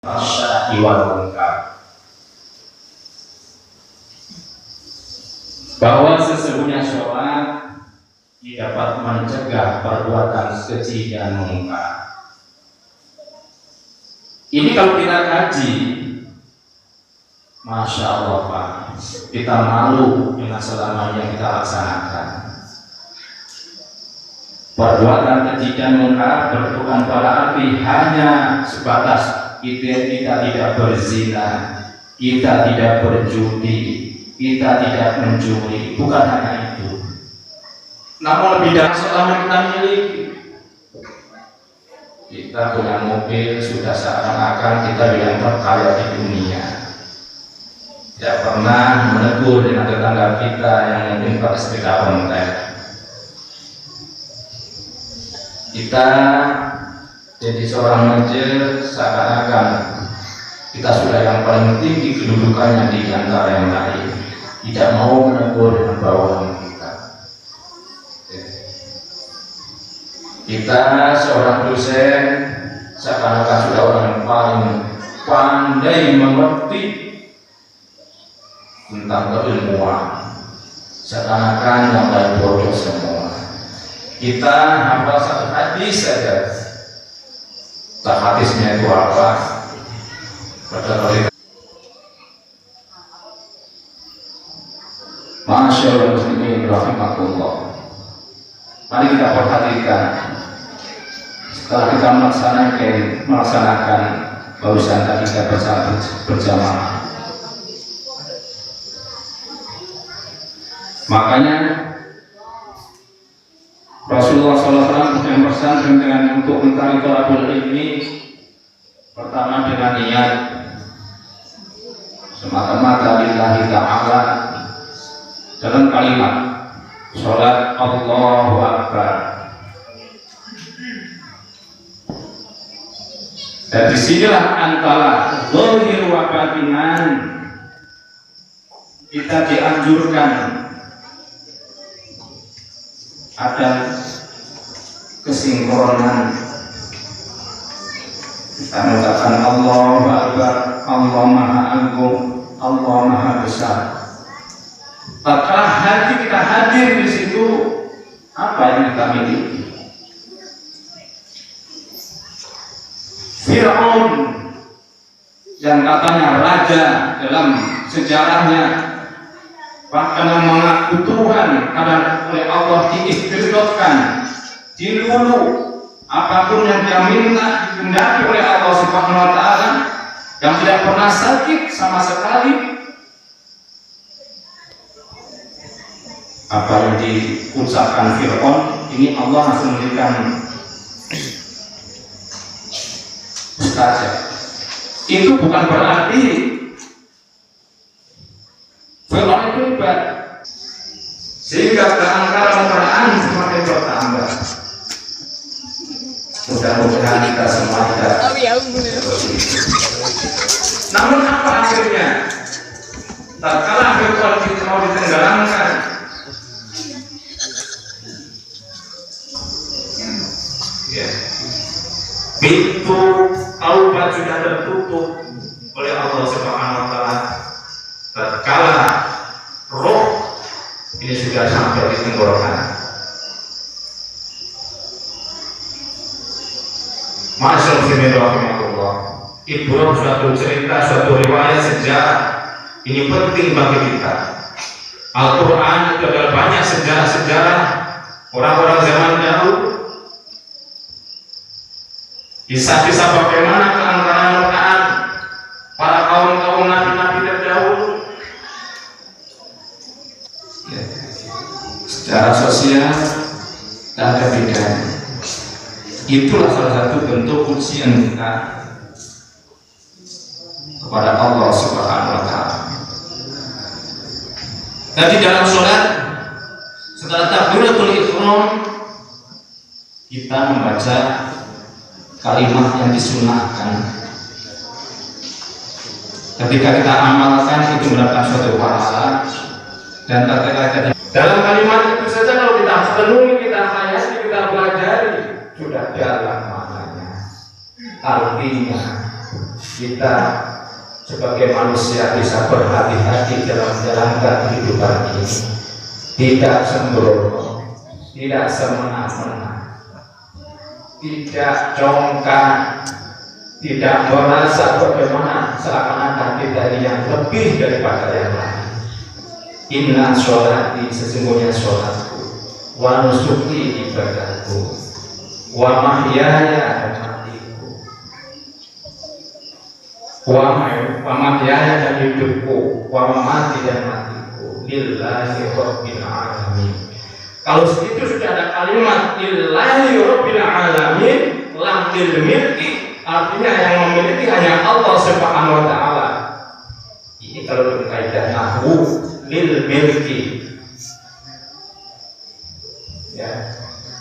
Asy-syaa'i wal munkar, bahwa sesungguhnya sholat dapat mencegah perbuatan keji dan mungkar. Ini kalau kita kaji, Masya Allah Pak, kita malu dengan selama yang kita laksanakan. Perbuatan keji dan mungkar berbukan pada api hanya sebatas kita tidak berzina, kita tidak berjudi, kita tidak mencuri, bukan hanya itu. Namun lebih dari selama kita miliki, kita punya mobil sudah seakan-akan kita yang terkaya di dunia. Tidak pernah menegur dengan tetangga kita yang mungkin pakai sepeda ontel. Kita jadi seorang majel seakan-akan kita sudah yang paling tinggi kedudukannya di antara yang lain. Tidak mau menegur dengan bawahan kita. Kita seorang dosen seakan-akan sudah orang yang paling pandai mengerti tentang keilmuan, seakan-akan yang paling bodoh semua. Kita hafal satu hadis saja, tak hadisnya itu apa? Masyaallah muslimin rahimakumullah. Mari kita perhatikan setelah kita melaksanakan barusan tadi kita berjamaah. Makanya Rasulullah SAW yang bersanding dengan untuk mencari thalabul ilmi, pertama dengan niat semata-mata lillahi ta'ala dalam kalimat sholat Allahu Akbar. Dan disinilah antara zahir wa batinan kita dianjurkan ada kesinkronan. Kita mengucapkan Allahu Akbar, Allah Maha Agung, Allah Maha Besar. Tatkala hati kita hadir di situ, apa yang kita miliki? Fir'aun yang katanya raja dalam sejarahnya, bahkan mengaku Tuhan karena oleh Allah diikhtiarkan, dilulu apapun yang dia minta dikehendaki oleh Allah Subhanahu wa taala, yang tidak pernah sakit sama sekali. Apa yang diucapkan Fir'aun ini Allah langsung memberikan mustajab. Itu bukan berarti Fir'aun itu hebat, sehingga keangkaran semakin bertambah. Mudah-mudahan kita semua tidak. Namun apa akhirnya? Tatkala Fir'aun itu mau ditenggelamkan, pintu taubat sudah tertutup oleh Allah Subhanahu wa taala. Tatkala roh ini sudah sampai di tenggorokan. Masyaallah bismillahirrahmanirrahim. Ibu suatu cerita, suatu riwayat sejarah ini penting bagi kita. Al-Quran itu adalah banyak sejarah-sejarah orang-orang zaman dahulu. Kisah-kisah bagaimana keangkaran para kaum nabi-nabi terdahulu. Secara sosial tak ada bedanya. Itulah salah satu bentuk ujian kita kepada Allah Subhanahu wa taala. Tadi dalam sholat setelah takbiratul ihram kita membaca kalimat yang disunahkan. Ketika kita amalkan itu mendapatkan suatu pahala. Dan ketika dalam kalimat itu saja kalau kita penuhi, kita hayati, kita pelajari, sudah dalam maknanya, artinya kita sebagai manusia bisa berhati-hati dalam menjalankan kehidupan ini, tidak sembrono, tidak semena-mena, tidak congkak, tidak merasa bagaimana seakan-akan kita ini yang lebih daripada yang lain. Inna sholati, sesungguhnya sholatku, wa nusuki, ibadahku, wa mahyaya, dan matiku, wa mahyaya, dan hidupku, wa mamati, dan matiku, lillahi rabbil alamin. Kalau segitu sudah ada kalimat lillahi rabbil alamin, lam lil milki, artinya yang memiliki hanya Allah Subhanahu wa ta'ala. Ini kalau dengan kaidah nahwu lil milki, ya,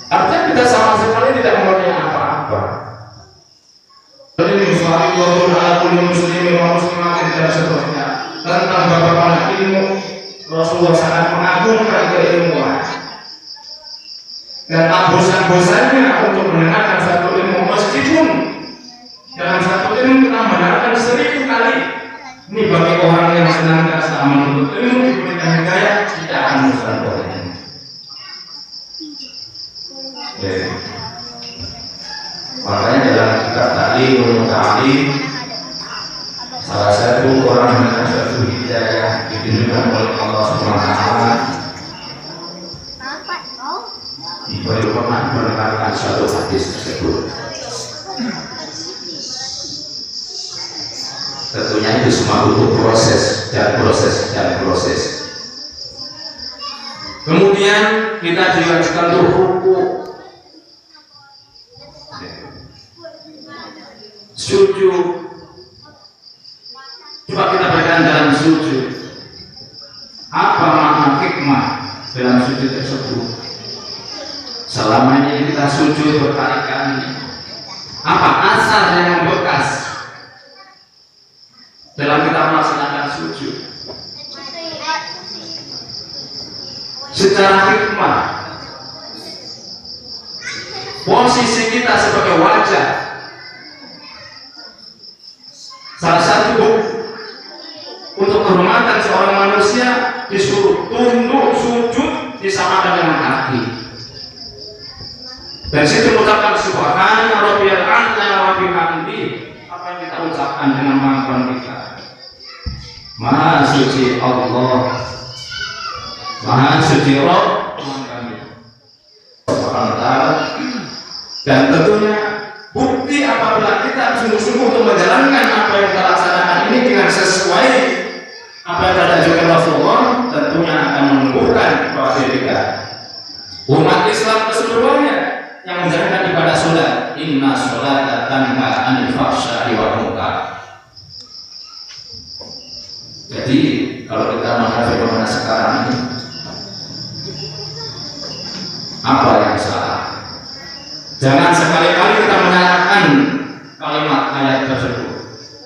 artinya kita sama sekali tidak mempunyai apa-apa. Jadi misalnya muslimin wa muslimatin dan seterusnya tentang bagaimana ilmu, Rasulullah sangat mengagungkan keilmuan dan tak bosan-bosannya untuk mendengarkan satu ilmu, meskipun dalam satu ilmu kita mendengarkan 1000 kali. Ini bagi orang yang senantiasa menuntut ilmu diberikan hidayah, tidak akan bosan-bosan. Makanya dalam kitab Ta'limul Muta'allim, salah satu orang dengan satu hidayah ditunjukkan oleh Allah SWT, diberi pernah mendengarkan satu hadis tersebut. Tentunya itu semua butuh proses. Kemudian kita diwajibkan untuk ruku, sujud. Coba kita berkaitan dalam sujud. Apa makna hikmah dalam sujud tersebut? Selama ini kita sujud berkali-kali. Apa asal yang membekas dalam kita melaksanakan sujud? Secara hikmah, posisi kita sebagai wajah, salah satu untuk kehormatan seorang manusia disuruh tunduk sujud disamakan dengan kaki. Dan situ mengucapkan subhana rabbiyal a'la wa bihamdi. Apa yang kita ucapkan dengan pengakuan kita? Maha suci Allah, Maha suci Rabb kami. Dan tentunya bukti apabila kita sungguh-sungguh untuk menjalankan apa yang kita laksanakan ini dengan sesuai apa yang diajarkan Rasulullah, tentunya akan menumbuhkan kepada kita. Umat Islam keseluruhannya yang menjalankan ibadah sholat, inna sholata tanha anil fahsya'i wal munkar. Jadi kalau kita menghadapi fenomena sekarang ini, apa yang salah? Jangan sekali-kali kita menyalahkan kalimat ayat tersebut,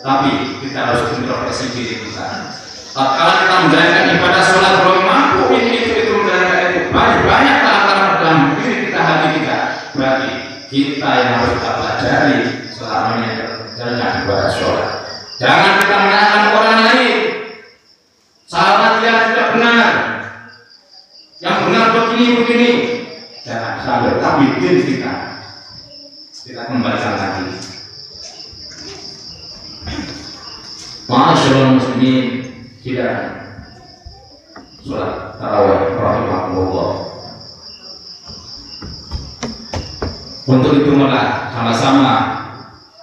tapi kita harus introspeksi diri kita. Tatkala kita menjalankan ibadah sholat, belum mampu itu menjalankan itu, banyak tantangan dalam diri kita, hati kita. Berarti kita yang harus kita pelajari selama ini menjalankan ibadah sholat. Jangan kita menyalahkan orang lain. Salah dia tidak benar, yang benar begini. Jangan sampai, tapi diri kita kembalikan lagi. Ma'asyiral muslimin, tidak sholat tarawih rahimahullah. Untuk itu malah sama-sama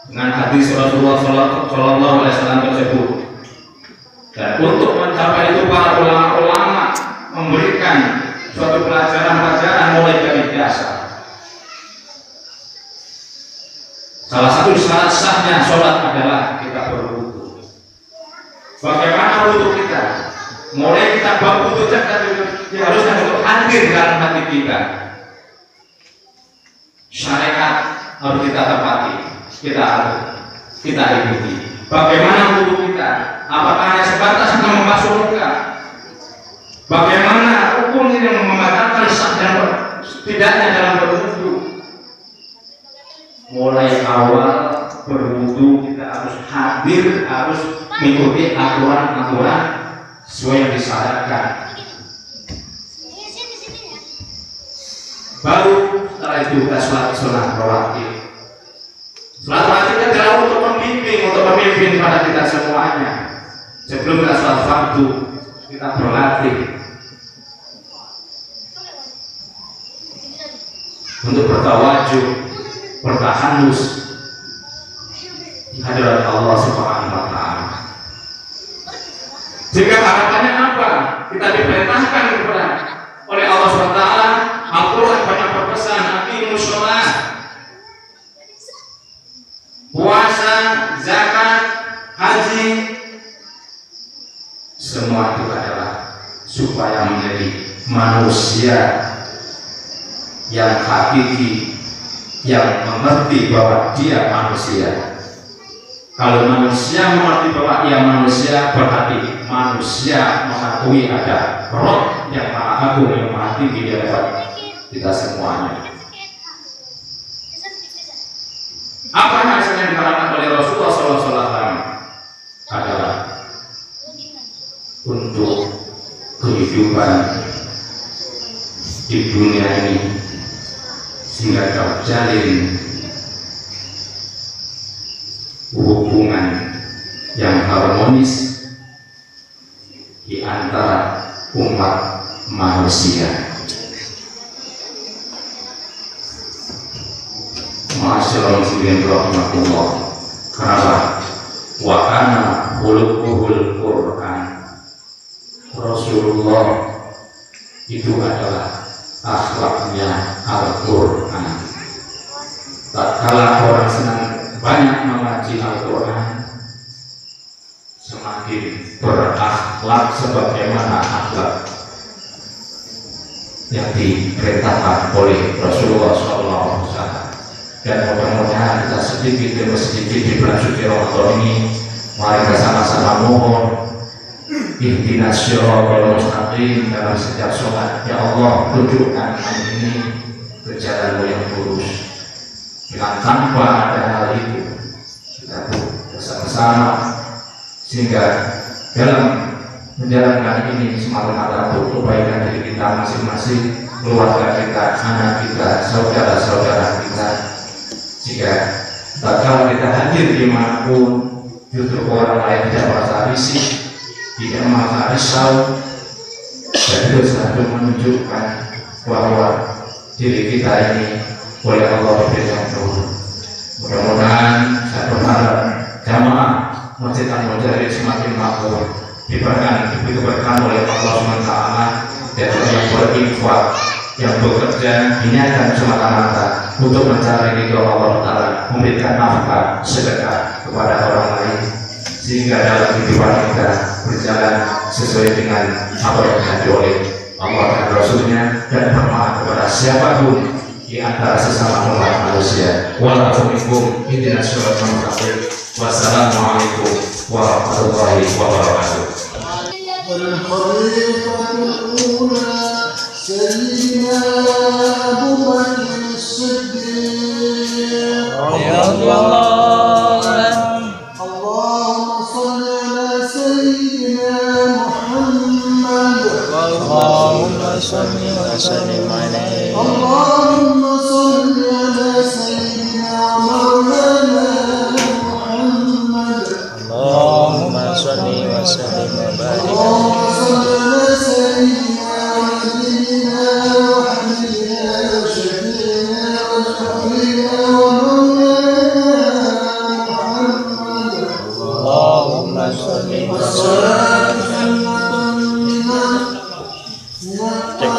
dengan hadis Rasulullah Sallallahu Alaihi Wasallam tersebut. Dan untuk mencapai itu para ulama memberikan suatu pelajaran mulai dari dasar. Salah satu syarat sahnya sholat adalah kita berwudu. Bagaimana wudu kita? Mulai kita bab wudu harusnya untuk hadir dalam hati kita. Syariat harus kita tepati, kita ikuti. Bagaimana wudu kita? Apakah hanya sebatas kita membasuh muka? Bagaimana hukum yang membatalkan sah dan tidaknya dalam berwudu? Mulai awal berwudu kita harus hadir harus mengikuti aturan-aturan sesuai yang disyaratkan. Baru setelah itu kita sholat sunnah rawatib. Sholat rawatib adalah untuk memimpin pada kita semuanya. Sebelum kita sholat fardu, kita berlatih untuk bertawajuh, bertahanus di hadirat Allah Subhanahu wa Ta'ala. Jika harapannya apa? Kita diperintahkan kepada oleh Allah Subhanahu wa Ta'ala. Al-Quran banyak berpesan, aqimus sholat, puasa, zakat, haji, semua itu adalah supaya menjadi manusia yang hakiki, yang mengerti bahwa dia manusia. Kalau manusia mengerti bahwa ia manusia, berarti manusia mengakui ada Roh yang Maha Agung, yang Maha Tinggi di hadapan kita semuanya. Apa hasil yang diharapkan oleh Rasulullah SAW adalah untuk kehidupan di dunia ini sehingga terjalin hubungan yang harmonis di antara umat manusia. Masyaallah muslimin rahmatullah. Karena wa kana khuluquhul Quran. Rasulullah itu adalah akhlaknya Al-Quran. Tatkala orang senang banyak mengaji Al-Quran, semakin berakhlak sebagaimana akhlak yang diperintahkan oleh Rasulullah SAW. Dan mudah-mudahan kita sedikit demi sedikit di bulan suci Ramadan ini, mari kita sama-sama mohon ihdinas siratal mustaqim dalam setiap sholat. Ya Allah, tunjukkan kami ini ke jalan yang lurus. Dengan tanpa ada hal itu, kita bersama-sama sehingga dalam menjalankan ini semata-mata untuk kebaikan diri kita masing-masing, keluarga kita, anak kita, saudara-saudara kita. Jika bakal kita hadir dimanapun, justru orang lain tidak merasa risih, tidak merasa risau, dan itu satu menunjukkan bahwa diri kita ini oleh Allah diberikan turun. Mudah-mudahan saya berharap jamaah Masjid Al-Mujahid semakin makmur, diberkahi oleh Allah SWT, dan yang berinfak, yang bekerja niatkan semata-mata untuk mencari ridho Allah Ta'ala, memberikan nafkah sedekah kepada orang lain, sehingga dalam kehidupan kita berjalan sesuai dengan apa yang diajarkan oleh Allah dan Rasulnya, dan bermaaf kepada siapapun di antara sesama umat manusia. Wa'alaikum ihdinas siratal mustaqim. Wassalamualaikum warahmatullahi wabarakatuh. سيدنا أبو بكر الصديق رضي الله عنه. اللهم صل على سيدنا محمد. اللهم صل وسلم عليه. اللهم صل على سيدنا مولانا محمد. اللهم صل وسلم وبارك عليه. Cek